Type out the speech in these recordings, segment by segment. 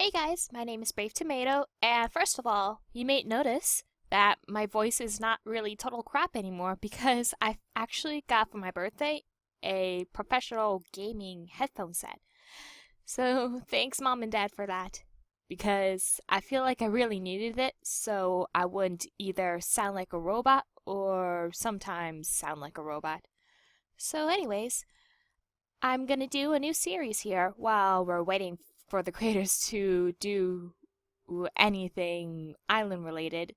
Hey guys, my name is Brave Tomato, and first of all, you may notice that my voice is not really total crap anymore because I actually got for my birthday a professional gaming headphone set. So thanks mom and dad for that because I feel like I really needed it so I wouldn't either sound like a robot or sometimes sound like a robot. So anyways, I'm gonna do a new series here while we're waiting for the creators to do anything island related.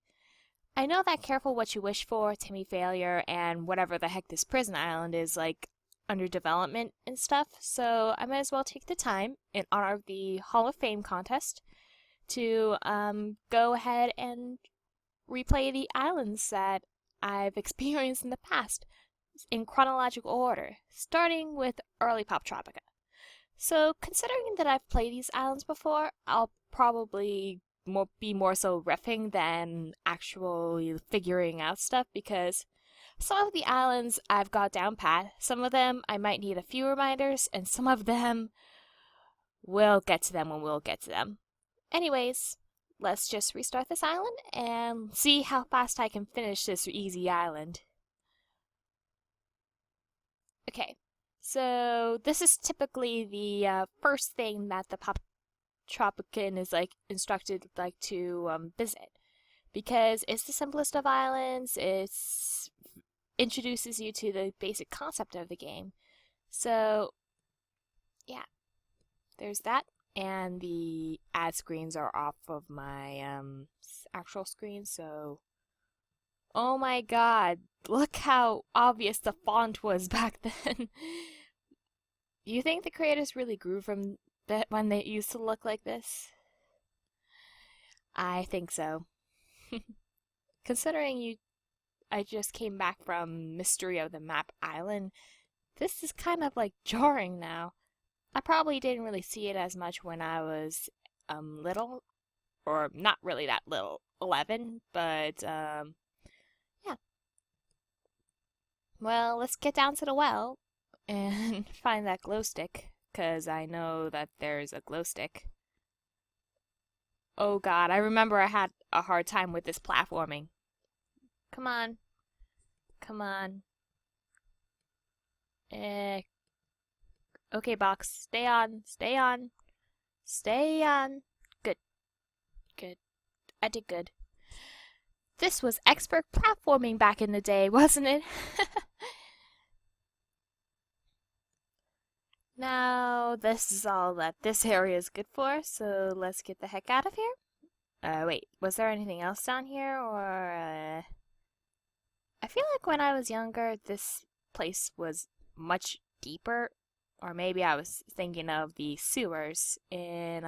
I know that Careful What You Wish For, Timmy Failure, and whatever the heck this prison island is like under development and stuff, so I might as well take the time in honor of the Hall of Fame contest to go ahead and replay the islands that I've experienced in the past in chronological order, starting with early Poptropica. So, considering that I've played these islands before, I'll probably be more so riffing than actually figuring out stuff because some of the islands I've got down pat, some of them I might need a few reminders, and some of them we'll get to them when we'll get to them. Anyways, let's just restart this island and see how fast I can finish this easy island. Okay, so this is typically the first thing that the Poptropican is like instructed like to visit because it's the simplest of islands. It introduces you to the basic concept of the game. So yeah, there's that, and the ad screens are off of my actual screen. So oh my god, look how obvious the font was back then. You think the creators really grew from that when they used to look like this? I think so. Considering I just came back from Mystery of the Map Island, this is kind of like jarring now. I probably didn't really see it as much when I was little, or not really that little, 11, but yeah. Well, let's get down to the well and find that glow stick, because I know that there's a glow stick. Oh god, I remember I had a hard time with this platforming. Come on. Come on. Eh. Okay, box. Stay on. Stay on. Stay on. Good. Good. I did good. This was expert platforming back in the day, wasn't it? Now, this is all that this area is good for, so let's get the heck out of here. Wait, was there anything else down here, or, I feel like when I was younger, this place was much deeper, or maybe I was thinking of the sewers in,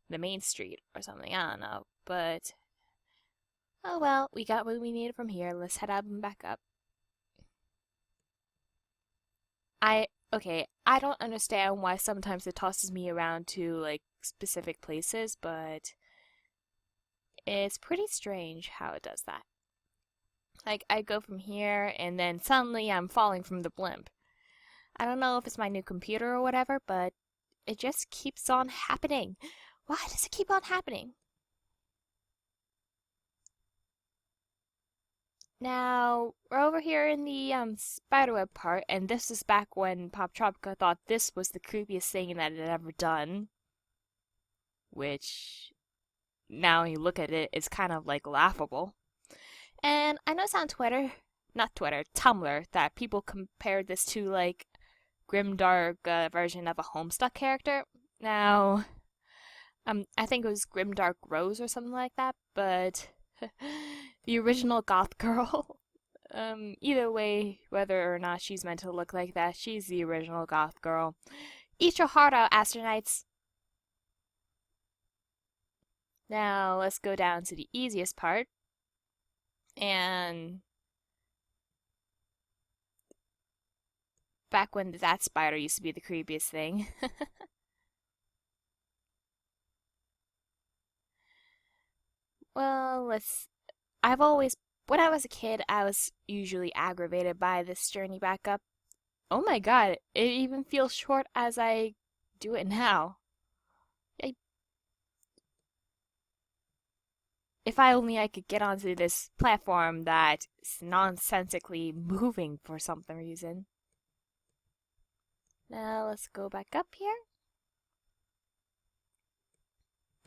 the main street or something, I don't know, but, oh well, we got what we needed from here, let's head out and back up. Okay, I don't understand why sometimes it tosses me around to, like, specific places, but it's pretty strange how it does that. Like, I go from here, and then suddenly I'm falling from the blimp. I don't know if it's my new computer or whatever, but it just keeps on happening. Why does it keep on happening? Now, we're over here in the spiderweb part, and this is back when Poptropica thought this was the creepiest thing that it had ever done. Which, now you look at it, it's kind of like laughable. And I noticed on Twitter, not Twitter, Tumblr, that people compared this to like grimdark version of a Homestuck character. Now, I think it was Grimdark Rose or something like that, but the original goth girl. Either way, whether or not she's meant to look like that, she's the original goth girl. Eat your heart out, Asternites. Now, let's go down to the easiest part. And back when that spider used to be the creepiest thing. Well, I've always, when I was a kid, I was usually aggravated by this journey back up. Oh my god, it even feels short as I do it now. I, If I only I could get onto this platform that's nonsensically moving for some reason. Now let's go back up here.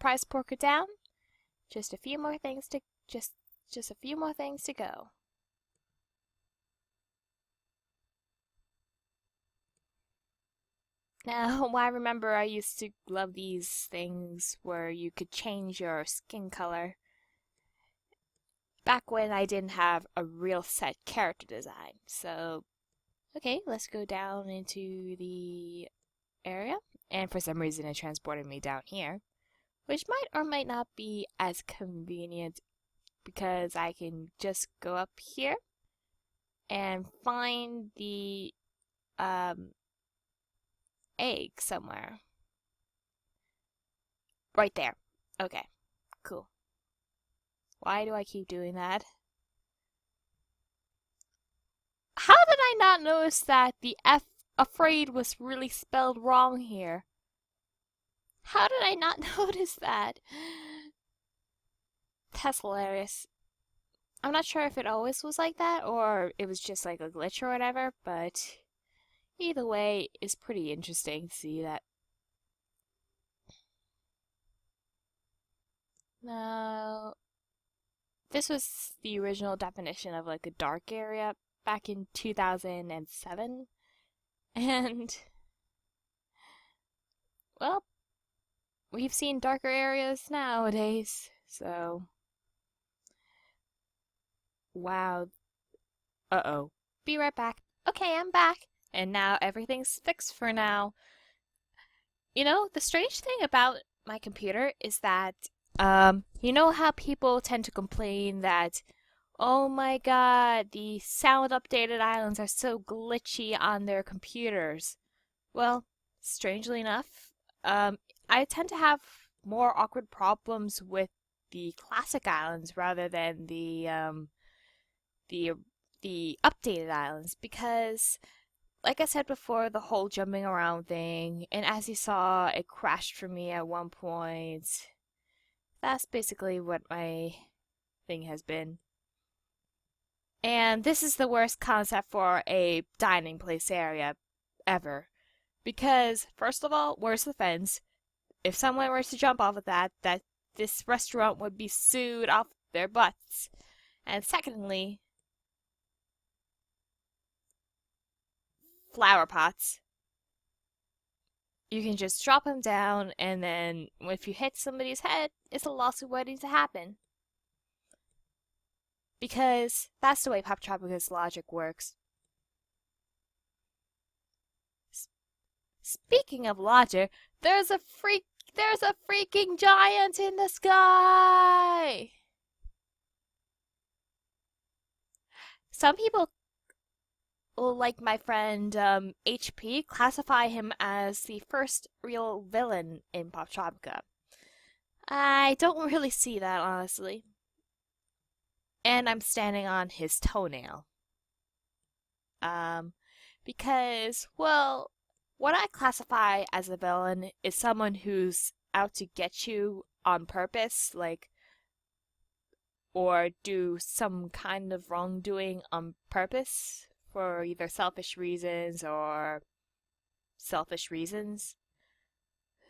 Price porker down. Just a few more things to just a few more things to go. Now, I remember I used to love these things where you could change your skin color. Back when I didn't have a real set character design. So, okay, let's go down into the area. And for some reason it transported me down here, which might or might not be as convenient because I can just go up here and find the egg somewhere. Right there. Okay, cool. Why do I keep doing that? How did I not notice that the F afraid was really spelled wrong here? How did I not notice that? That's hilarious. I'm not sure if it always was like that or it was just like a glitch or whatever, but either way, it's pretty interesting to see that. Now, this was the original definition of like a dark area back in 2007. And, well, we've seen darker areas nowadays, so. Wow. Uh-oh. Be right back. Okay, I'm back. And now everything's fixed for now. You know, the strange thing about my computer is that, you know how people tend to complain that, oh my god, the sound updated islands are so glitchy on their computers. Well, strangely enough, I tend to have more awkward problems with the classic islands rather than the updated islands because, like I said before, the whole jumping around thing, and as you saw, it crashed for me at one point. That's basically what my thing has been. And this is the worst concept for a dining place area ever. Because, first of all, where's the fence? If someone were to jump off of that this restaurant would be sued off their butts. And secondly, flower pots. You can just drop them down, and then if you hit somebody's head, it's a lawsuit waiting to happen. Because that's the way Poptropica's logic works. Speaking of logic, there's a freaking giant in the sky! Some people, like my friend HP, classify him as the first real villain in Poptropica. I don't really see that, honestly. And I'm standing on his toenail. Because, well, what I classify as a villain is someone who's out to get you on purpose, like, or do some kind of wrongdoing on purpose for either selfish reasons or selfish reasons.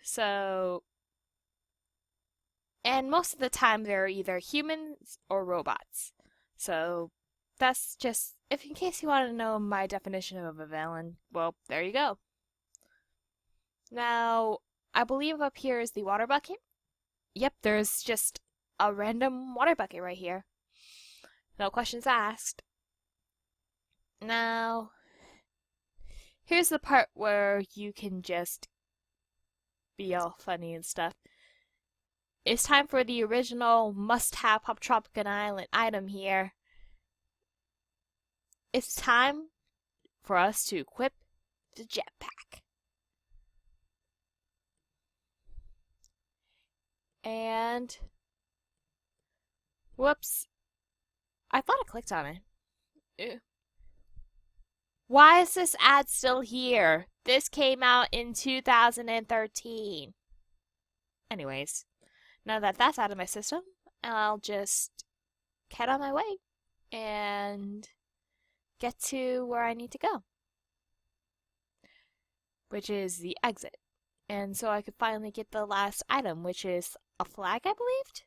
So, and most of the time they're either humans or robots. So, that's just, if in case you want to know my definition of a villain, well, there you go. Now, I believe up here is the water bucket. Yep, there's just a random water bucket right here. No questions asked. Now, here's the part where you can just be all funny and stuff. It's time for the original must-have Poptropican Island item here. It's time for us to equip the jetpack. And, whoops, I thought I clicked on it. Ew. Why is this ad still here? This came out in 2013. Anyways, now that that's out of my system, I'll just head on my way and get to where I need to go, which is the exit. And so I could finally get the last item, which is a flag, I believed?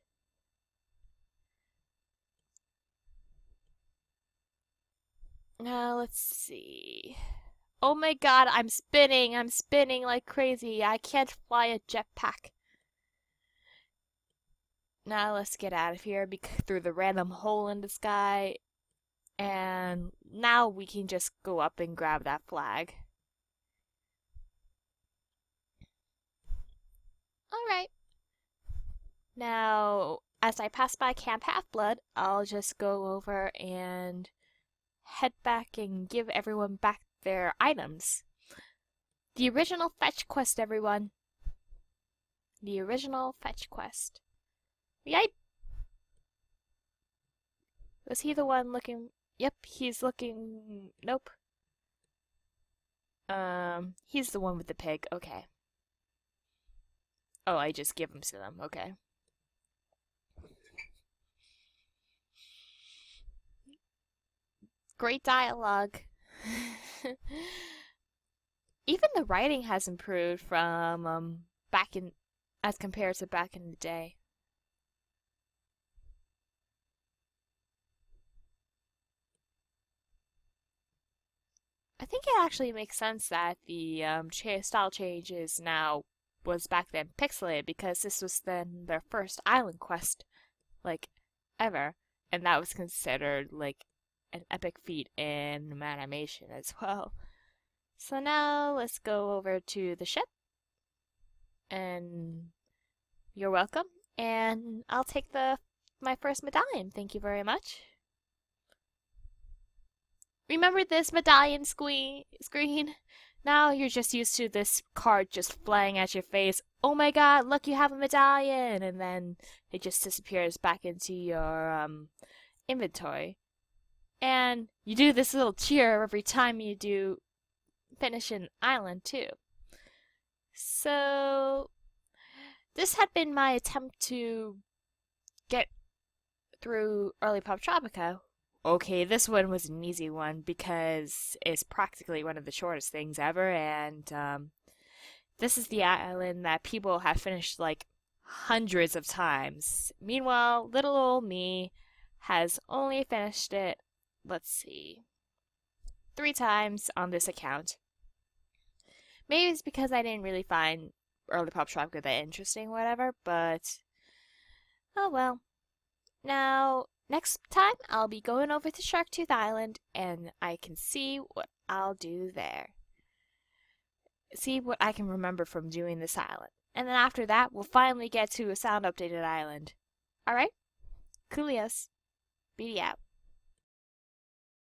Now, let's see. Oh my god, I'm spinning! I'm spinning like crazy. I can't fly a jetpack. Now let's get out of here through the random hole in the sky. And now we can just go up and grab that flag. Alright. Now, as I pass by Camp Half-Blood, I'll just go over and head back and give everyone back their items. The original fetch quest, everyone. The original fetch quest. Yipe! Was he the one looking? Yep, he's looking. Nope. He's the one with the pig. Okay. Oh, I just give them to them. Okay. Great dialogue. Even the writing has improved from back in as compared to back in the day. I think it actually makes sense that the style changes now was back then pixelated because this was then their first island quest, like, ever, and that was considered like an epic feat in animation as well. So now let's go over to the ship, and you're welcome. And I'll take my first medallion. Thank you very much. Remember this medallion screen? Now you're just used to this card just flying at your face. Oh my god, look, you have a medallion! And then it just disappears back into your inventory. And you do this little cheer every time you do finish an island too. So this had been my attempt to get through early Poptropica. Okay, this one was an easy one because it's practically one of the shortest things ever, and this is the island that people have finished like hundreds of times. Meanwhile, little old me has only finished it, let's see, 3 times on this account. Maybe it's because I didn't really find early Poptropica that interesting, whatever, but oh well. Now, next time I'll be going over to Sharktooth Island and I can see what I'll do there. See what I can remember from doing this island. And then after that, we'll finally get to a sound updated island. Alright? Coolios. Beady out.